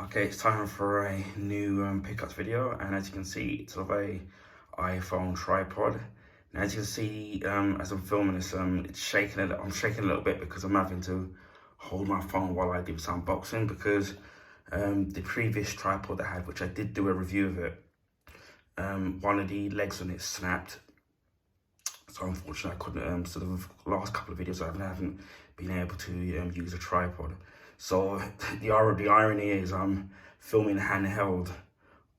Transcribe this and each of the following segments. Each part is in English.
Okay, it's time for a new pickups video, and as you can see, it's of a iPhone tripod. And as you can see, as I'm filming this, it's shaking a little. I'm shaking a little bit because I'm having to hold my phone while I do this unboxing because the previous tripod I had, which I did do a review of it, one of the legs on it snapped. So unfortunately, I couldn't, sort of last couple of videos I haven't been able to use a tripod. So the irony is I'm filming handheld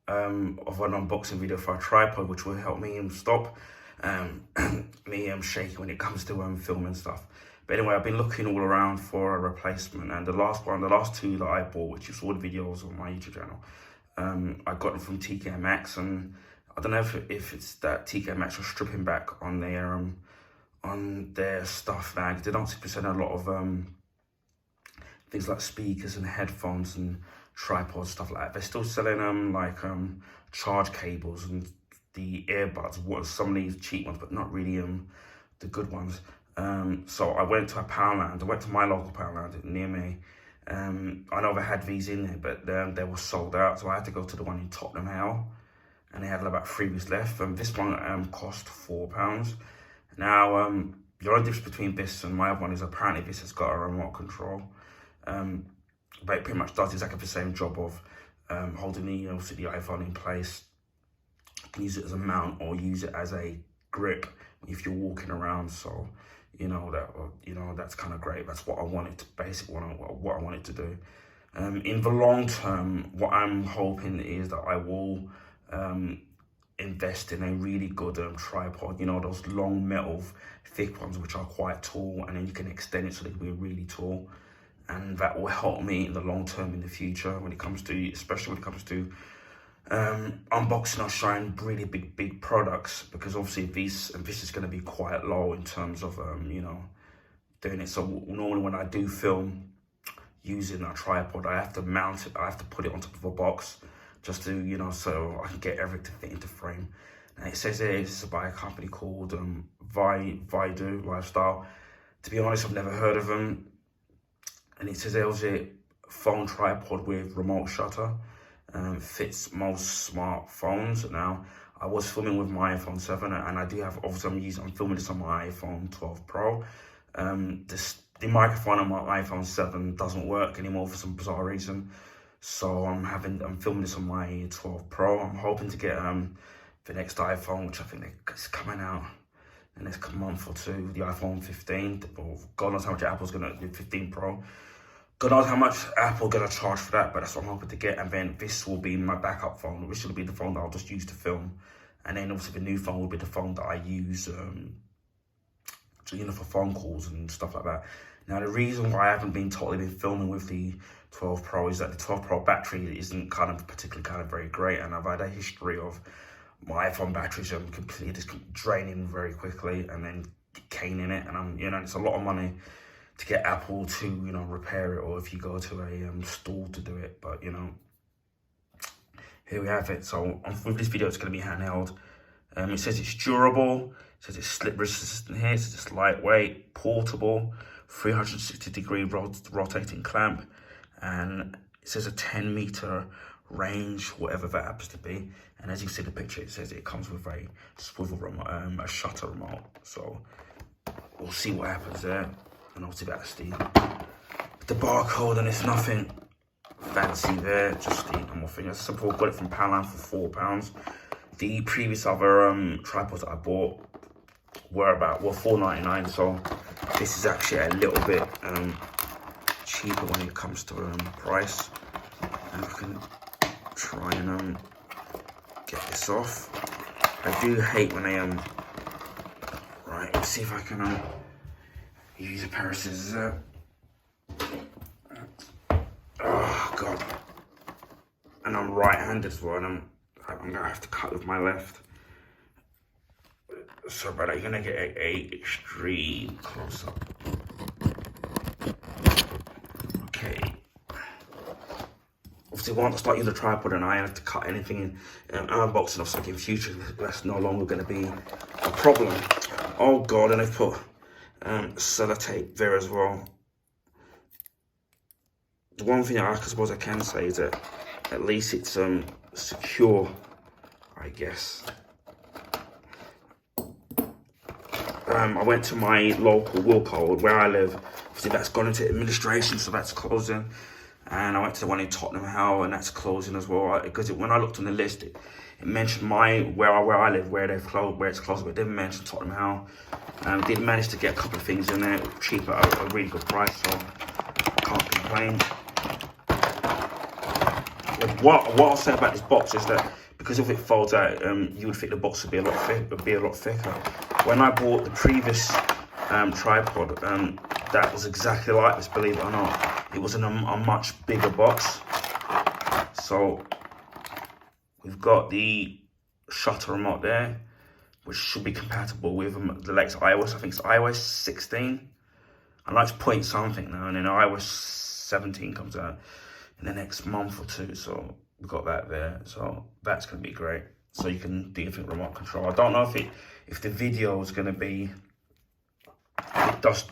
of an unboxing video for a tripod, which will help me stop me shaking when it comes to filming stuff. But anyway, I've been looking all around for a replacement, and the last two that I bought, which you saw the videos on my YouTube channel, I got them from TK Maxx, and I don't know if it's that TK Maxx are stripping back on their stuff now. They don't seem to sell a lot of things like speakers and headphones and tripods, stuff like that. They're still selling charge cables and the earbuds, some of these cheap ones, but not really the good ones. So I went to a Poundland. I went to my local Poundland near me. I know they had these in there, but they were sold out, so I had to go to the one in Tottenham Hale, and they had about 3 weeks left. This one cost £4. Now, the only difference between this and my other one is apparently this has got a remote control. But it pretty much does exactly the same job of holding the iPhone in place. You can use it as a mount or use it as a grip if you're walking around. So that's kind of great. That's what I wanted to what I wanted to do. In the long term, what I'm hoping is that I will invest in a really good tripod. Those long metal thick ones which are quite tall, and then you can extend it so they can be really tall. And that will help me in the long term in the future especially when it comes to unboxing or showing really big products, because obviously this is going to be quite low in terms of doing it. So normally when I do film using a tripod, I have to mount it, I have to put it on top of a box just to so I can get everything to fit into frame. And it says here this is by a company called Vido Lifestyle. To be honest, I've never heard of them. And it says there was a phone tripod with remote shutter. Fits most smartphones. Now, I was filming with my iPhone 7, and I do have, obviously I'm filming this on my iPhone 12 Pro. The microphone on my iPhone 7 doesn't work anymore for some bizarre reason. So I'm filming this on my 12 Pro. I'm hoping to get the next iPhone, which I think is coming out in the next month or two, the iPhone 15, or God knows how much Apple's gonna do, 15 Pro. God knows how much Apple gonna charge for that, but that's what I'm hoping to get. And then this will be my backup phone, which will be the phone that I'll just use to film. And then obviously the new phone will be the phone that I use for phone calls and stuff like that. Now, the reason why I haven't been filming with the 12 Pro is that the 12 Pro battery isn't particularly very great, and I've had a history of my iPhone batteries completely just draining very quickly and then caning it, and it's a lot of money to get Apple to repair it, or if you go to a store to do it. But here we have it. So with this video, it's going to be handheld. It says it's durable, it says it's slip resistant here, it says it's lightweight, portable, 360-degree rotating clamp, and it says a 10-meter range, whatever that happens to be. And as you see the picture, it says it comes with a swivel remote, a shutter remote. So we'll see what happens there. And obviously that's the barcode, and it's nothing fancy there, just the normal thing. As simple, got it from Poundland for £4. The previous other tripods that I bought were $4.99, so this is actually a little bit cheaper when it comes to price. And I can try and get this off. I do hate when they right, let's see if I can use a pair of scissors. Oh god. And I'm right-handed as well, and I'm gonna have to cut with my left. So, but I'm gonna get a extreme close-up. Okay. Obviously, once I start using the tripod and I have to cut anything in unboxing or something in future, that's no longer gonna be a problem. Oh god, and they've put sellotape there as well. the one thing I suppose I can say is that at least it's secure, I guess. I went to my local Wilco where I live. Obviously, that's gone into administration, so that's closing. And I went to the one in Tottenham Hale, and that's closing as well. Because when I looked on the list, it mentioned where I live, where it's closed, but it didn't mention Tottenham Hale. Did manage to get a couple of things in there cheap at a really good price, so can't complain. What I'll say about this box is that because if it folds out, you would think the box would be a lot thicker. When I bought the previous tripod, that was exactly like this, believe it or not. It was in a much bigger box. So we've got the shutter remote there, which should be compatible with the latest iOS. I think it's iOS 16. I know it's point something now, and then iOS 17 comes out in the next month or two. So we've got that there. So that's going to be great. So you can do anything remote control. I don't know if the video is going to be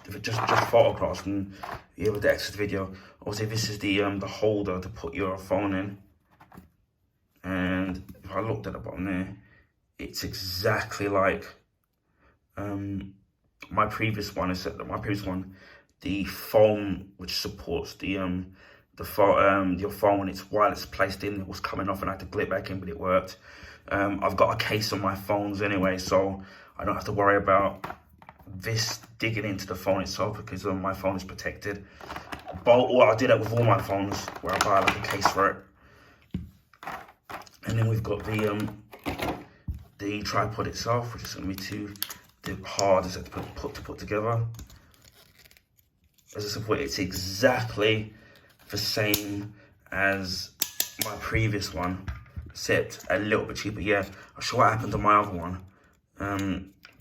if it just photographs and you're able to exit the video. Obviously, this is the holder to put your phone in. And if I looked at the bottom there, it's exactly like my previous one. The phone which supports your phone when it's wireless placed in, it was coming off and I had to glue it back in, but it worked. I've got a case on my phones anyway, so I don't have to worry about this digging into the phone itself because my phone is protected. But I do that with all my phones, where I buy like a case for it. And then we've got the tripod itself, which is going to be too hard as to put together. As I said before, it's exactly the same as my previous one, except a little bit cheaper. Yeah, I'll show what happened to my other one.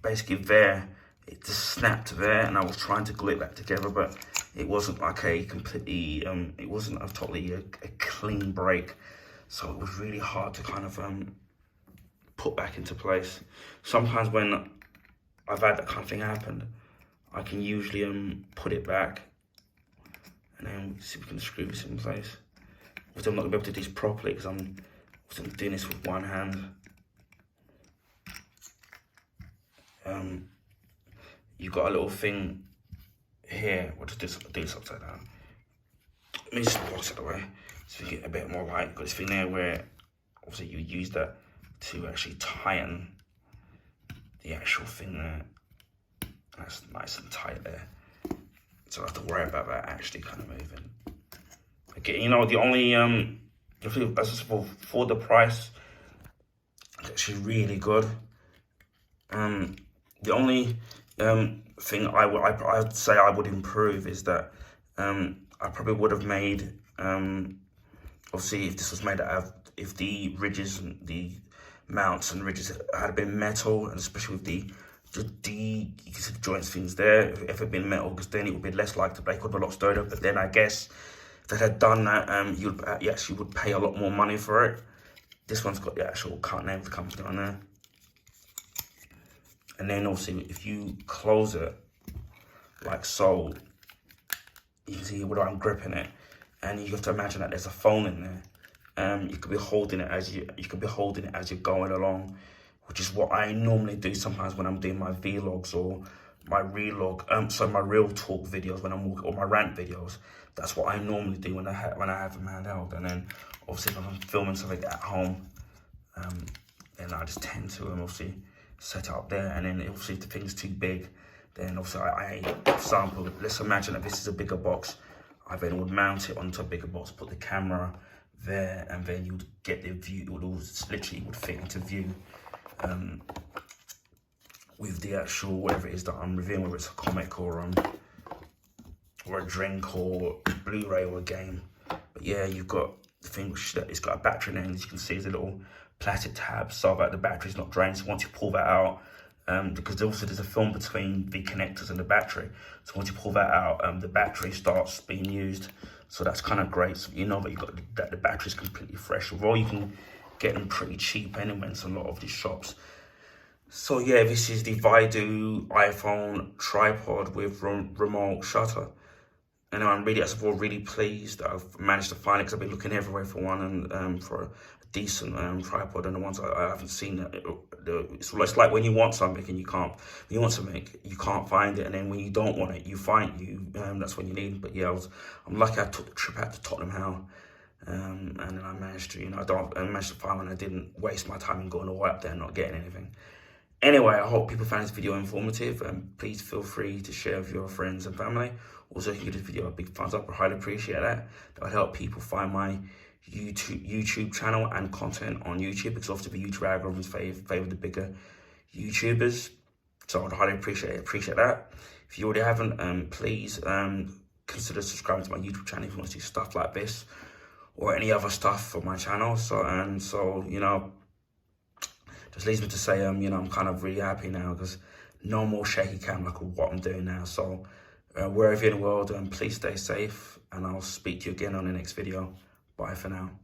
Basically there, it just snapped there, and I was trying to glue it back together, but it wasn't like a completely, it wasn't a totally a clean break. So it was really hard to kind of put back into place. Sometimes when I've had that kind of thing happen, I can usually put it back, and then see if we can screw this in place. But I'm not gonna be able to do this properly because I'm doing this with one hand. You've got a little thing here. We'll just do this upside down. Let me just pass it away so you get a bit more light. You've got this thing there where obviously you use that to actually tighten the actual thing there. That's nice and tight there. So I don't have to worry about that actually kind of moving. Again, you know, the only for the price, it's actually really good. The only thing I'd say I would improve is that I probably would have made obviously if this was made out of, if the ridges and the mounts and ridges had been metal, and especially with the joints things there, if it had been metal, because then it would be less likely to break, would be a lot sturdier. But then I guess if they had done that, you actually would pay a lot more money for it. This one's got the actual name of the company on there. And then obviously if you close it like so, you can see where I'm gripping it, and you have to imagine that there's a phone in there. You could be holding it as you're going along, which is what I normally do sometimes when I'm doing my vlogs or my my real talk videos when I'm walking, or my rant videos. That's what I normally do when I have them handheld. And then obviously if I'm filming something at home, then I just tend to obviously set it up there. And then obviously if the thing's too big, then obviously for example, let's imagine that this is a bigger box. I then would mount it onto a bigger box, put the camera there, and then you'd get the view. It would all literally would fit into view with the actual whatever it is that I'm reviewing, whether it's a comic or a drink or Blu-ray or a game. But yeah, you've got the thing which it's got a battery in it, and as you can see, there's a little plastic tab so that the battery's not drained. So once you pull that out, because there's a film between the connectors and the battery, so once you pull that out, the battery starts being used. So that's kind of great. So you know that the battery's completely fresh. Although you can get them pretty cheap anyway in a lot of these shops. So yeah, this is the Vido iPhone tripod with remote shutter. anyway, I'm really, as of all, really pleased that I've managed to find it, because I've been looking everywhere for one, and for a decent tripod, and the ones I haven't seen. It's like when you want something and you can't. When you want something, you can't find it, and then when you don't want it, you find you. That's when you need. But yeah, I'm lucky I took the trip out to Tottenham Hale, and then I managed to, I managed to find one. I didn't waste my time in going all the way up there and not getting anything. Anyway, I hope people found this video informative, and please feel free to share with your friends and family. Also, you can give this video a big thumbs up. I highly appreciate that. That will help people find my YouTube channel and content on YouTube, because often the YouTube algorithms favor the bigger YouTubers. So I'd highly appreciate that. If you already haven't, please consider subscribing to my YouTube channel if you want to see stuff like this or any other stuff for my channel. So just leaves me to say, I'm kind of really happy now, because no more shaky cam like what I'm doing now. So wherever you're in the world, please stay safe, and I'll speak to you again on the next video. Bye for now.